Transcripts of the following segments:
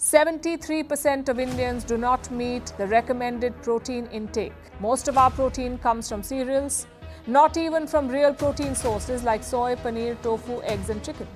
73% of Indians do not meet the recommended protein intake. Most of our protein comes from cereals, not even from real protein sources like soy, paneer, tofu, eggs and chicken.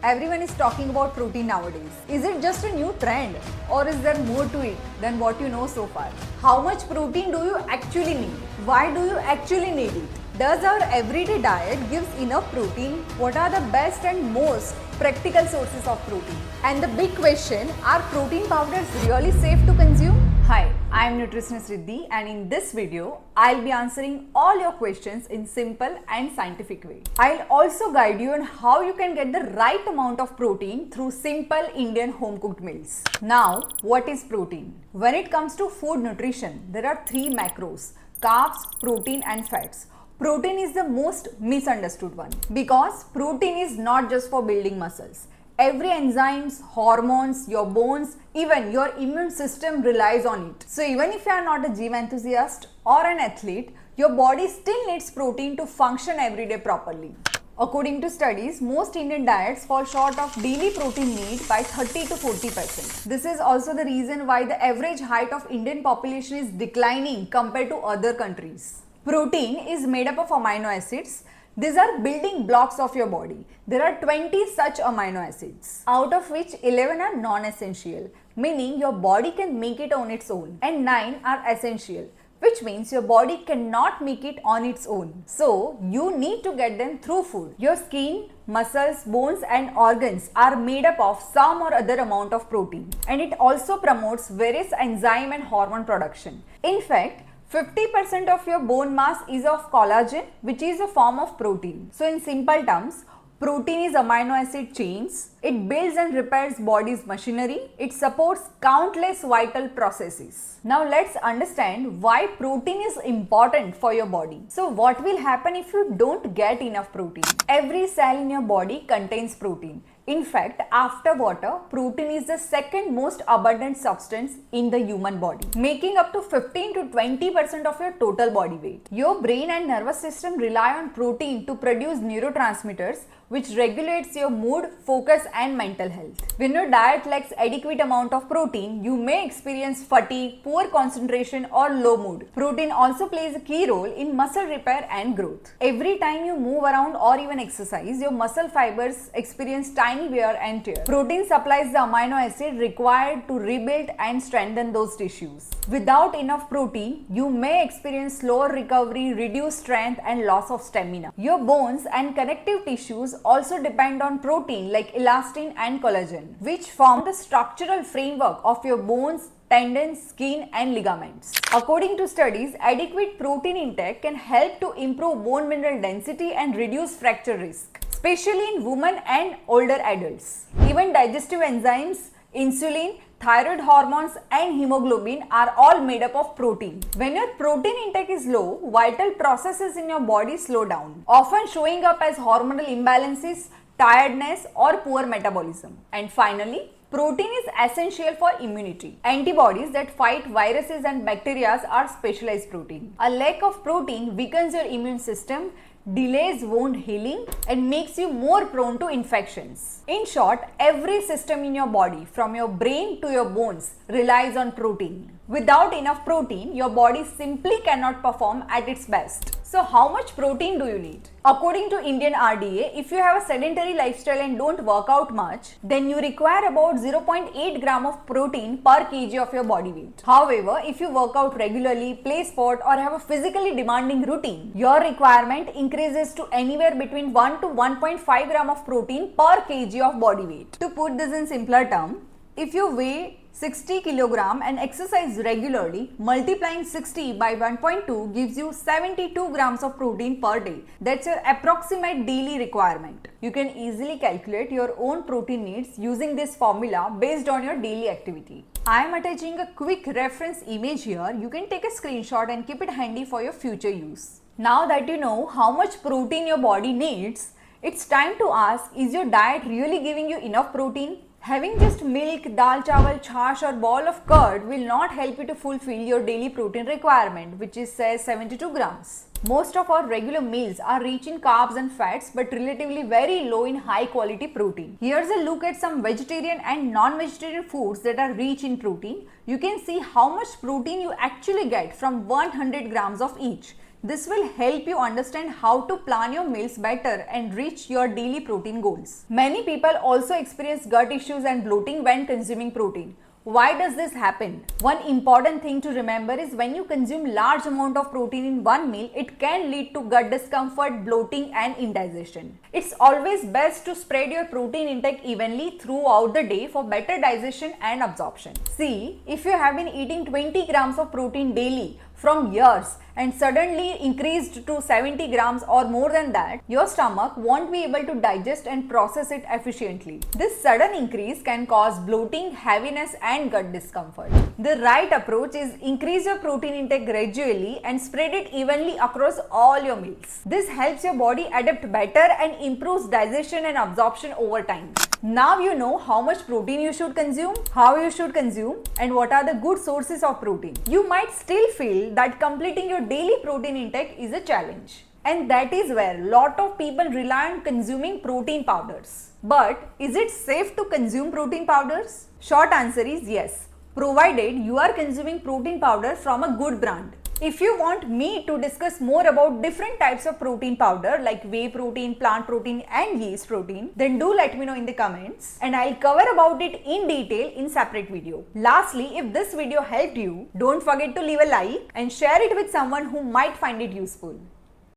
Everyone is talking about protein nowadays. Is it just a new trend or is there more to it than what you know so far? How much protein do you actually need? Why do you actually need it? Does our everyday diet gives enough protein? What are the best and most practical sources of protein? And the big question, are protein powders really safe to consume? Hi, I am nutritionist Riddhi and in this video, I'll be answering all your questions in simple and scientific way. I'll also guide you on how you can get the right amount of protein through simple Indian home cooked meals. Now, what is protein? When it comes to food nutrition, there are three macros: carbs, protein and fats. Protein is the most misunderstood one because protein is not just for building muscles. Every enzymes, hormones, your bones, even your immune system relies on it. So even if you are not a gym enthusiast or an athlete, your body still needs protein to function every day properly. According to studies, most Indian diets fall short of daily protein need by 30 to 40%. This is also the reason why the average height of Indian population is declining compared to other countries. Protein is made up of amino acids. These are building blocks of your body. There are 20 such amino acids, out of which 11 are non-essential, meaning your body can make it on its own, and 9 are essential, which means your body cannot make it on its own. So, you need to get them through food. Your skin, muscles, bones and organs are made up of some or other amount of protein, and it also promotes various enzyme and hormone production. In fact, 50% of your bone mass is of collagen, which is a form of protein. So in simple terms, protein is amino acid chains. It builds and repairs body's machinery. It supports countless vital processes. Now let's understand why protein is important for your body. So what will happen if you don't get enough protein? Every cell in your body contains protein. In fact, after water, protein is the second most abundant substance in the human body, making up to 15 to 20% of your total body weight. Your brain and nervous system rely on protein to produce neurotransmitters, which regulates your mood, focus and mental health. When your diet lacks adequate amount of protein, you may experience fatigue, poor concentration or low mood. Protein also plays a key role in muscle repair and growth. Every time you move around or even exercise, your muscle fibers experience tiny wear and tear. Protein supplies the amino acid required to rebuild and strengthen those tissues. Without enough protein, you may experience slower recovery, reduced strength and loss of stamina. Your bones and connective tissues also depend on protein like elastin and collagen, which form the structural framework of your bones, tendons, skin and ligaments. According to studies, adequate protein intake can help to improve bone mineral density and reduce fracture risk, especially in women and older adults. Even digestive enzymes, insulin, thyroid hormones and hemoglobin are all made up of protein. When your protein intake is low, vital processes in your body slow down, often showing up as hormonal imbalances, tiredness or poor metabolism. And finally, protein is essential for immunity. Antibodies that fight viruses and bacteria are specialized protein. A lack of protein weakens your immune system, delays wound healing and makes you more prone to infections. In short, every system in your body, from your brain to your bones, relies on protein. Without enough protein, your body simply cannot perform at its best. So how much protein do you need? According to Indian RDA, if you have a sedentary lifestyle and don't work out much, then you require about 0.8 gram of protein per kg of your body weight. However, if you work out regularly, play sport or have a physically demanding routine, your requirement increases to anywhere between 1 to 1.5 gram of protein per kg of body weight. To put this in simpler terms, if you weigh 60 kg and exercise regularly, multiplying 60 by 1.2 gives you 72 grams of protein per day. That's your approximate daily requirement. You can easily calculate your own protein needs using this formula based on your daily activity. I am attaching a quick reference image here. You can take a screenshot and keep it handy for your future use. Now that you know how much protein your body needs, it's time to ask, is your diet really giving you enough protein? Having just milk, dal chawal, chash or ball of curd will not help you to fulfill your daily protein requirement, which is say 72 grams. Most of our regular meals are rich in carbs and fats but relatively very low in high quality protein. Here's a look at some vegetarian and non-vegetarian foods that are rich in protein. You can see how much protein you actually get from 100 grams of each. This will help you understand how to plan your meals better and reach your daily protein goals. Many people also experience gut issues and bloating when consuming protein. Why does this happen? One important thing to remember is when you consume large amount of protein in one meal, it can lead to gut discomfort, bloating and indigestion. It's always best to spread your protein intake evenly throughout the day for better digestion and absorption. See, if you have been eating 20 grams of protein daily from years and suddenly increased to 70 grams or more than that, your stomach won't be able to digest and process it efficiently. This sudden increase can cause bloating, heaviness and gut discomfort. The right approach is increase your protein intake gradually and spread it evenly across all your meals. This helps your body adapt better and improves digestion and absorption over time. Now you know how much protein you should consume, how you should consume, and what are the good sources of protein. You might still feel that completing your daily protein intake is a challenge. And that is where a lot of people rely on consuming protein powders. But is it safe to consume protein powders? Short answer is yes, provided you are consuming protein powder from a good brand. If you want me to discuss more about different types of protein powder like whey protein, plant protein and yeast protein, then do let me know in the comments and I'll cover about it in detail in separate video. Lastly, if this video helped you, don't forget to leave a like and share it with someone who might find it useful.